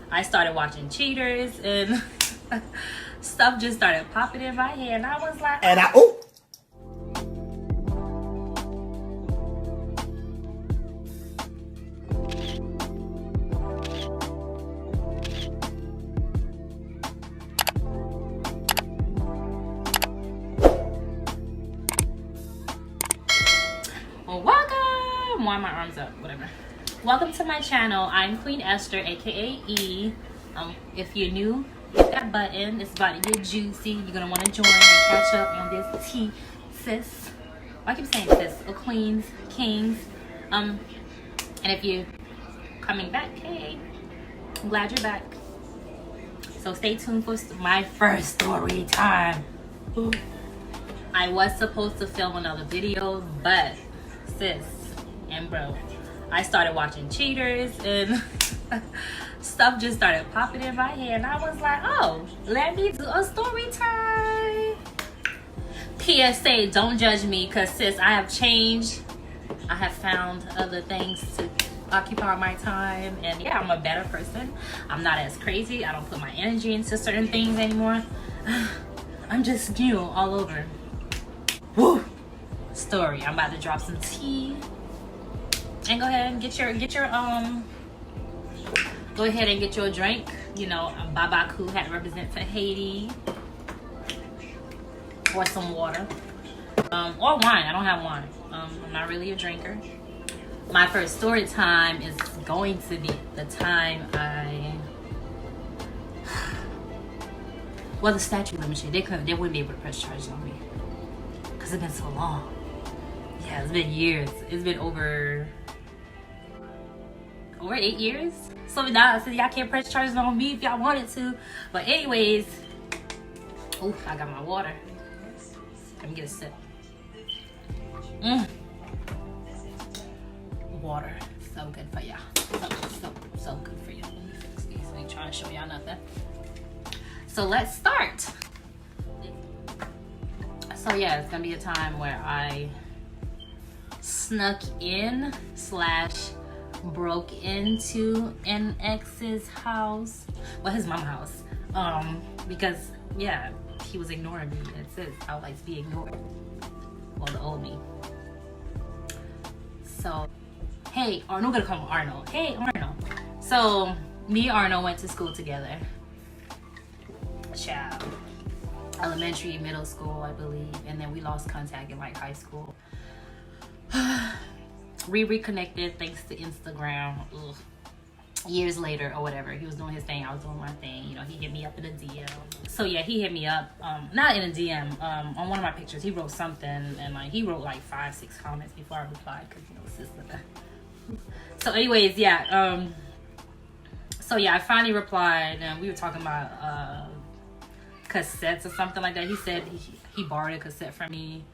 I started watching Cheaters and stuff just started popping in my head, and I was like, well, welcome. Why are my arms up? Whatever. Welcome to my channel. I'm Queen Esther, aka E. If you're new, hit that button. It's about to get juicy. You're gonna want to join and catch up on this tea, sis. I keep saying sis, or queens, kings. And if you're coming back, hey, I'm glad you're back. So stay tuned for my first story time. I was supposed to film another video, but sis and bro, I started watching Cheaters and stuff just started popping in my head, and I was like, oh, let me do a story time. PSA, don't judge me, because sis, I have changed. I have found other things to occupy my time, and yeah, I'm a better person. I'm not as crazy. I don't put my energy into certain things anymore. I'm just new all over. Woo! Story. I'm about to drop some tea. And go ahead and get your go ahead and get your drink. You know, Babaku had to represent for Haiti. Or some water. Or wine. I don't have wine. I'm not really a drinker. My first story time is going to be the time well, the statute limitation, they wouldn't be able to press charges on me. Because it's been so long. Yeah, it's been years. It's been over 8 years. So now y'all can't press charges on me if y'all wanted to. But anyways, oh, I got my water. Let me get a sip. Water, so good for y'all. So good for you. Let me fix these. I ain't trying to show y'all nothing. So let's start. So yeah, it's gonna be a time where I snuck in / broke into an ex's house. Well, his mom's house. Because yeah, he was ignoring me. That's it. I would like to be ignored. Well, the old me. So, hey, Arnold, I'm gonna call him Arnold. Hey, Arnold. So, me and Arnold went to school together. Child. Elementary, middle school, I believe. And then we lost contact in like high school. We reconnected thanks to Instagram. Ugh. Years later or whatever. He was doing his thing, I was doing my thing. You know, he hit me up in a DM. So yeah, he hit me up. Not in a DM. On one of my pictures, he wrote something, and like he wrote like 5-6 comments before I replied, because you know, sister. So anyways, yeah. So yeah, I finally replied, and we were talking about cassettes or something like that. He said he borrowed a cassette from me,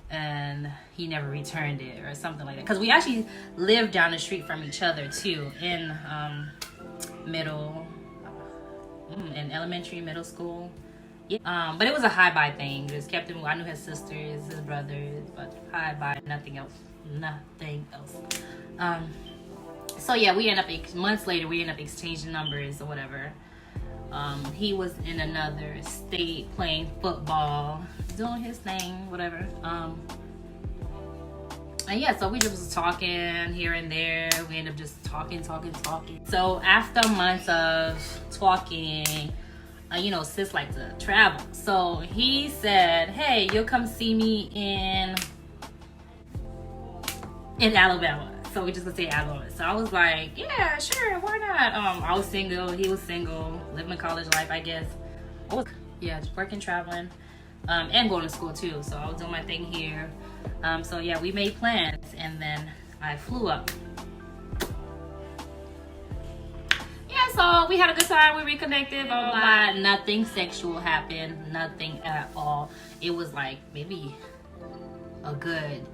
and he never returned it or something like that, because we actually lived down the street from each other too, in elementary, middle school. Yeah. But it was a hi-bye thing. Just kept him. I knew his sisters, his brothers, but hi-bye, nothing else. So yeah, we end up months later, we end up exchanging numbers or whatever. He was in another state playing football, doing his thing, whatever. And yeah, so we just was talking here and there. We ended up just talking. So after months of talking, you know, sis likes to travel. So he said, hey, you'll come see me in Alabama. So we just gonna say Alabama. So I was like, yeah, sure, why not? I was single, he was single, living a college life, I guess. Yeah, just working, traveling, and going to school too. So I was doing my thing here. So yeah, we made plans, and then I flew up. Yeah, so we had a good time, we reconnected, blah, blah, blah. Nothing sexual happened, nothing at all. It was like maybe a good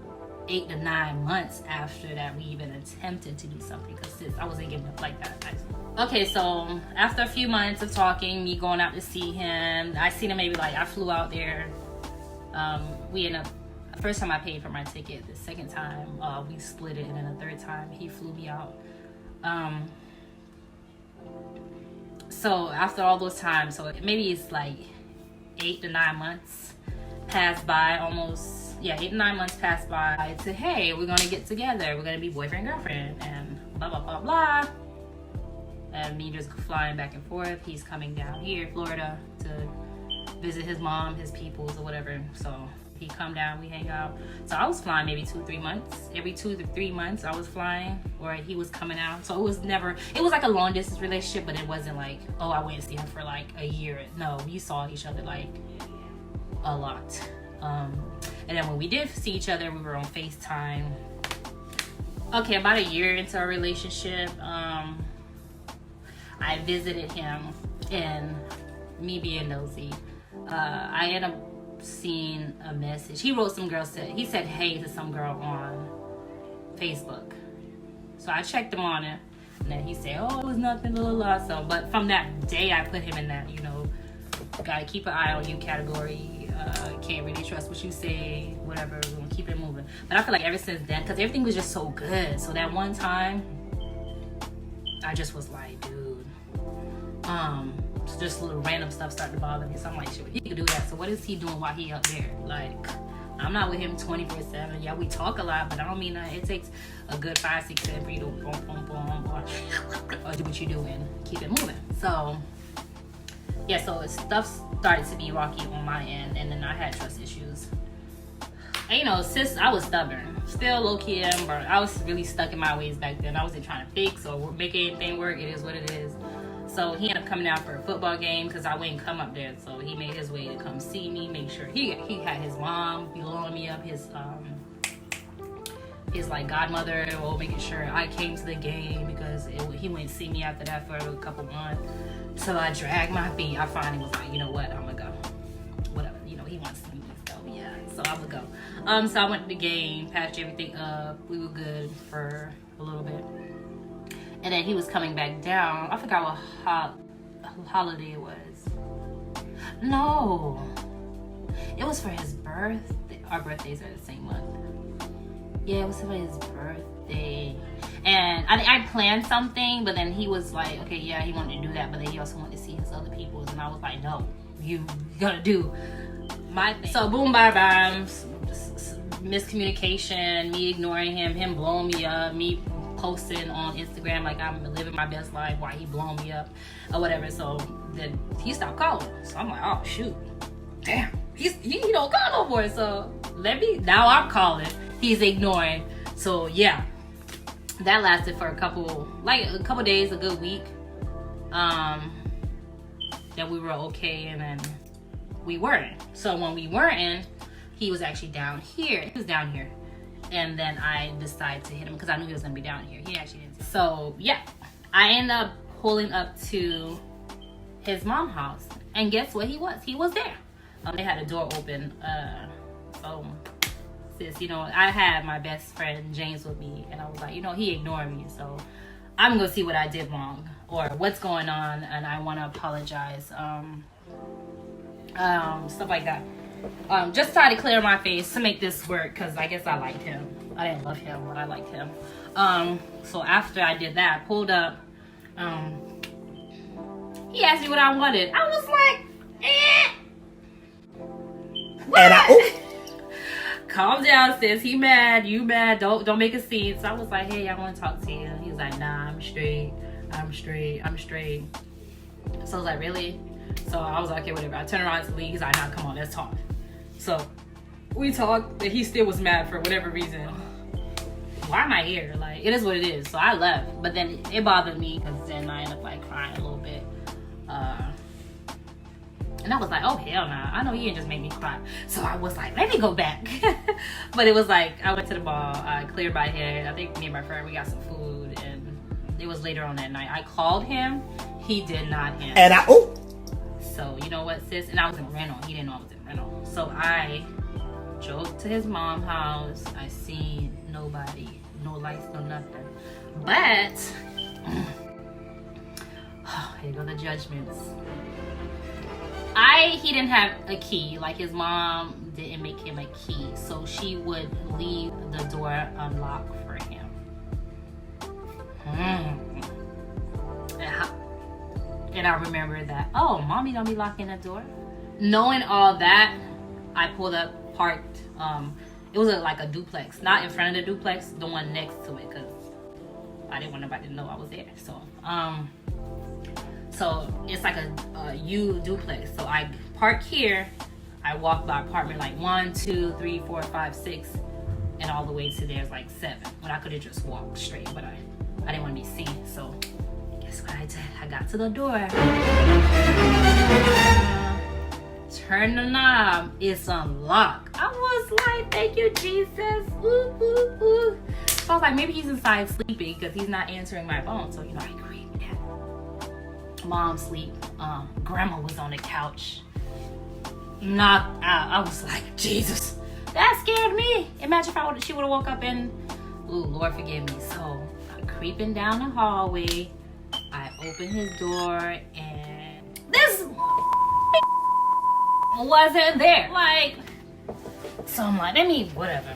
8 to 9 months after that we even attempted to do something, because I wasn't giving up like that. Okay, so after a few months of talking, me going out to see him, I seen him maybe like, I flew out there. We ended up, the first time I paid for my ticket, the second time we split it, and then the third time he flew me out. So after all those times, so maybe it's like 8 to 9 months passed by, almost, yeah, 8 to 9 months passed by. I said, hey, we're gonna get together, we're gonna be boyfriend girlfriend, and blah blah blah blah. And me just flying back and forth. He's coming down here, Florida, to visit his mom, his peoples, or whatever. So he come down, we hang out. So I was flying maybe 2-3 months. Every 2 to 3 months I was flying, or he was coming out. So it was never, it was like a long distance relationship, but it wasn't like, oh, I went to see him for like a year. No, we saw each other like a lot. And then when we did see each other, we were on FaceTime. Okay, about a year into our relationship, I visited him, and me being nosy, I ended up seeing a message. He wrote some girl, he said hey to some girl on Facebook. So I checked him on it, and then he said, oh, it was nothing, blah, blah, blah. So, but from that day, I put him in that, you know, gotta keep an eye on you category. Can't really trust what you say, whatever, we're gonna keep it moving. But I feel like ever since then, because everything was just so good. So that one time, I just was like, dude, so just little random stuff started to bother me. So I'm like, shit, he could do that. So what is he doing while he up there? Like, I'm not with him 24/7. Yeah, we talk a lot, but I don't mean that. It takes a good 5, 6, 7 for you to boom, boom, boom, or do what you do and keep it moving. So yeah, so stuff started to be rocky on my end, and then I had trust issues. And you know, sis, I was stubborn. Still low-key, but I was really stuck in my ways back then. I wasn't trying to fix or make anything work. It is what it is. So he ended up coming out for a football game because I wouldn't come up there. So he made his way to come see me, make sure he had his mom blowing me up, his like godmother, or making sure I came to the game, because he wouldn't see me after that for a couple months. So I dragged my feet. I finally was like, you know what, I'm gonna go. Whatever, you know, he wants to see me, so yeah. So I'm gonna go. So I went to the game, patched everything up. We were good for a little bit. And then he was coming back down. I forgot what holiday it was. No, it was for his birthday. Our birthdays are the same month. Yeah, it was for his birthday. And I planned something, but then he was like, okay, yeah, he wanted to do that, but then he also wanted to see his other peoples. And I was like, no, you gotta do my thing. So boom, bye, bye. Miscommunication, me ignoring him blowing me up, me posting on Instagram like I'm living my best life while he blowing me up or whatever. So then he stopped calling. So I'm like, oh shoot, damn, he don't call no more. So now I'm calling, he's ignoring. So yeah, that lasted for a couple days, a good week. Then we were okay, and then we weren't. So when we weren't, he was actually down here. He was down here. And then I decided to hit him because I knew he was gonna be down here. He actually didn't. So yeah, I ended up pulling up to his mom's house, and guess what? He was there. They had a door open. So sis, you know, I had my best friend James with me, and I was like, you know, he ignored me, so I'm gonna see what I did wrong or what's going on, and I want to apologize. Stuff like that. Just try to clear my face to make this work, because I guess I liked him. I didn't love him, but I liked him. So after I did that, I pulled up. He asked me what I wanted. I was like, what? Calm down, sis. He mad, you mad. Don't make a scene. So I was like, hey, I want to talk to you. He was like, nah, I'm straight. So I was like, really? So I was like, okay, whatever. I turned around to leave. He's like, nah, come on, let's talk. So we talked, and he still was mad for whatever reason. Why am I here? Like, it is what it is. So I left, but then it bothered me, because then I ended up like crying a little bit. And I was like, oh hell nah, I know he didn't just make me cry. So I was like, let me go back. But it was like, I went to the bar, I cleared my head. I think me and my friend, we got some food, and it was later on that night. I called him, he did not answer. And So you know what, sis? And I was in rental. He didn't know I was in rental. So I drove to his mom's house. I seen nobody, no lights, no nothing. But here go the judgments. He didn't have a key. Like, his mom didn't make him a key, so she would leave the door unlocked for him. And I remember that, oh, mommy don't be locking the door. Knowing all that, I pulled up, parked. It was like a duplex, not in front of the duplex, the one next to it, because I didn't want nobody to know I was there. So it's like a U duplex. So I park here, I walk by apartment like 1, 2, 3, 4, 5, 6, and all the way to there's like 7. When I could have just walked straight, but I didn't want to be seen. So guess what I did? I got to the door. Turn the knob. It's unlocked. I was like, thank you, Jesus. Ooh, ooh, ooh. So I was like, maybe he's inside sleeping because he's not answering my phone. So, you know, I creeped out. Mom sleep. Grandma was on the couch. Knocked out. I was like, Jesus. That scared me. Imagine if she would have woke up and, ooh, Lord forgive me. So I'm creeping down the hallway. I open his door and this wasn't there. Like, so I'm like, whatever.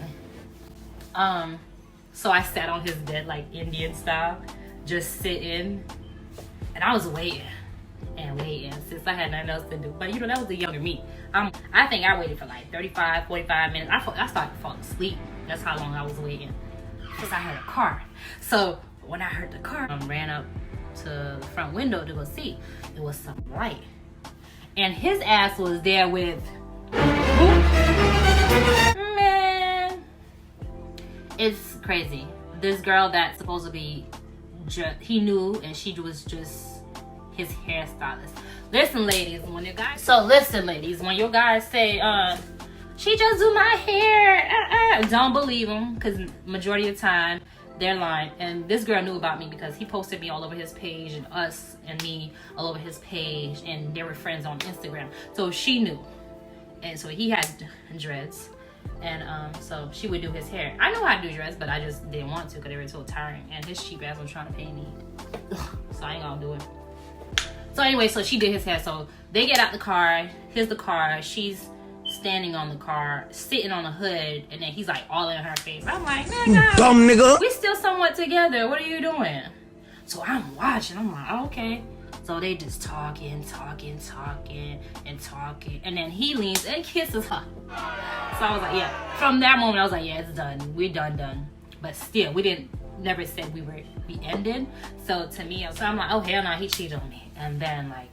So I sat on his bed like Indian style, just sitting, and I was waiting and waiting since I had nothing else to do. But you know, that was the younger me. I think I waited for like 35, 45 minutes. I started falling asleep. That's how long I was waiting. Because I heard a car. So when I heard the car, I ran up to the front window to go see. It was some light. And his ass was there with, man, it's crazy. This girl that's supposed to be, he knew, and she was just his hairstylist. Listen, ladies, when your guys say, she just do my hair, don't believe them, because majority of the time, they're lying. And this girl knew about me because he posted me all over his page, and us and me all over his page, and they were friends on Instagram. So she knew. And so he had dreads, and so she would do his hair. I know how to do dreads, but I just didn't want to because they were so tiring, and his cheap ass was trying to pay me. So I ain't gonna do it. So anyway, so she did his hair. So they get out the car. Here's the car. She's standing on the car, sitting on the hood, and then he's like all in her face. I'm like, nigga, dumb nigga, we still somewhat together. What are you doing? So I'm watching. I'm like, okay. So they just talking, and then he leans and kisses her. So I was like, yeah. From that moment, I was like, yeah, it's done. We're done. But still, we never said we ended. So to me, so I'm like, oh hell no, he cheated on me. And then like,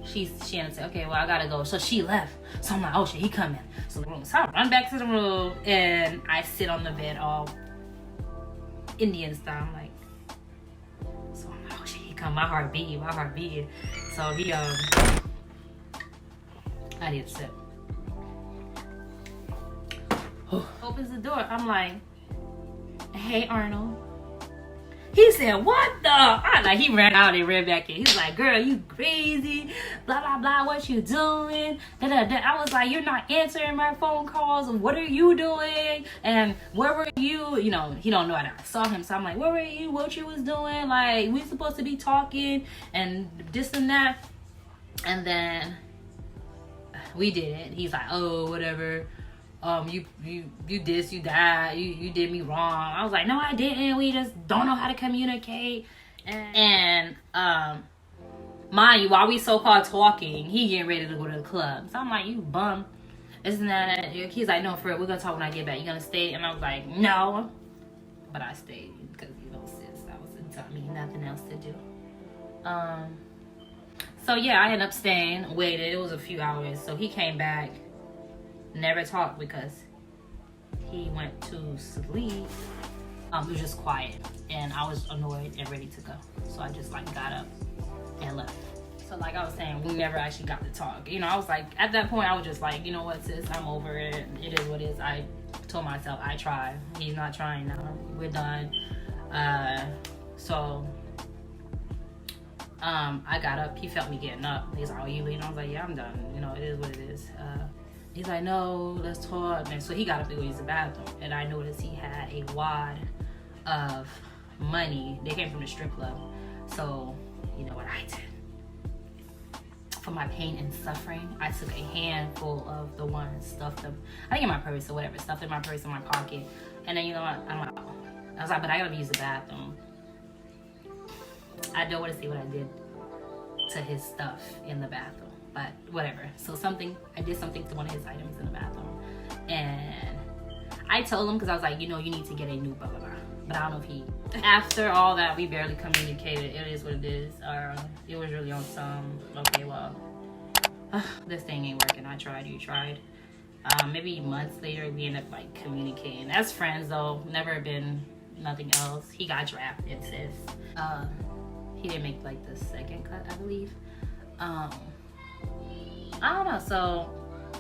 she ended up saying, okay, well I gotta go. So she left. So I'm like, oh shit, he coming. So I run back to the room and I sit on the bed all Indian style. I'm like, so I'm like, oh shit, he come. My heart beating. So he I need to sip. Opens the door. I'm like, hey Arnold. He said, what the? He ran out and ran back in. He's like, girl, you crazy. Blah, blah, blah. What you doing? Da, da, da. I was like, you're not answering my phone calls. What are you doing? And where were you? You know, he don't know that I saw him. So I'm like, where were you? What you was doing? Like, we supposed to be talking and this and that. And then we did it. He's like, oh, whatever. You this, you that, you did me wrong. I was like, no, I didn't. We just don't know how to communicate. And mind you, while we so-called talking, he getting ready to go to the club. So I'm like, you bum. Isn't that? He's like, no, for real, we're gonna talk when I get back. You gonna stay? And I was like, no. But I stayed because, you know, sis, I was a dummy, nothing else to do. So yeah, I ended up staying, waited. It was a few hours. So he came back. Never talked because he went to sleep. It was just quiet, and I was annoyed and ready to go. So I just like got up and left. So like I was saying, we never actually got to talk. You know, I was like, at that point, I was just like, you know what, sis, I'm over it. It is what it is. I told myself I tried. He's not trying now. We're done. So I got up. He felt me getting up. He's like, oh, you leaving? I was like, yeah, I'm done. You know, it is what it is. He's like, no, let's talk. And so he got up to go use the bathroom. And I noticed he had a wad of money. They came from the strip club. So, you know what I did? For my pain and suffering, I took a handful of the ones, stuffed them, I think in my purse or whatever, stuffed in my purse, in my pocket. And then, you know what? I was like, but I gotta use the bathroom. I don't want to see what I did to his stuff in the bathroom, but whatever. So I did something to one of his items in the bathroom, and I told him, because I was like, you know, you need to get a new blah blah blah. But I don't know if he, after all that, we barely communicated. It is what it is. It was really on some, okay, well, this thing ain't working. I tried, you tried. Maybe months later, we ended up like communicating as friends, though. Never been nothing else. He got drafted, sis. He didn't make like the second cut, I believe. I don't know. So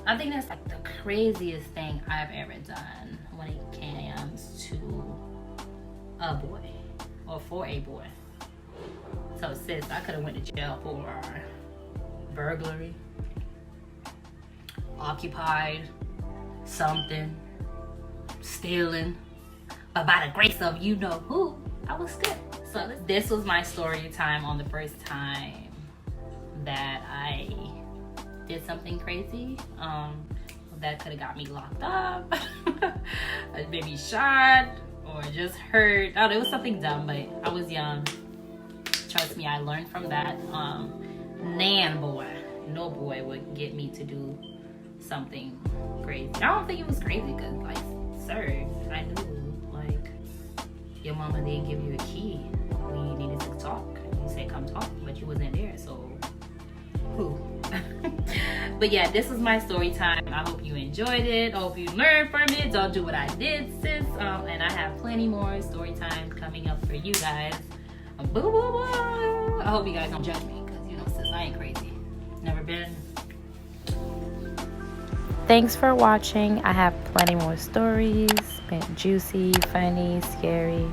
I think that's like the craziest thing I've ever done when it comes to a boy, or for a boy. So sis, I could have went to jail for burglary, occupied, something, stealing, but by the grace of you know who, I was good. So this was my story time on the first time that I did something crazy. That could have got me locked up, maybe shot, or just hurt. Oh, it was something dumb, but I was young. Trust me, I learned from that. No boy would get me to do something crazy. I don't think it was crazy, because like, sir, I knew like your mama didn't give you a key when you needed to talk. You said come talk, but you wasn't there, so who? But yeah, this was my story time. I hope you enjoyed it. I hope you learned from it. Don't do what I did, sis. And I have plenty more story time coming up for you guys. Boo, boo, boo. I hope you guys don't judge me, because you know, sis, I ain't crazy. Never been. Thanks for watching. I have plenty more stories. Been juicy, funny, scary.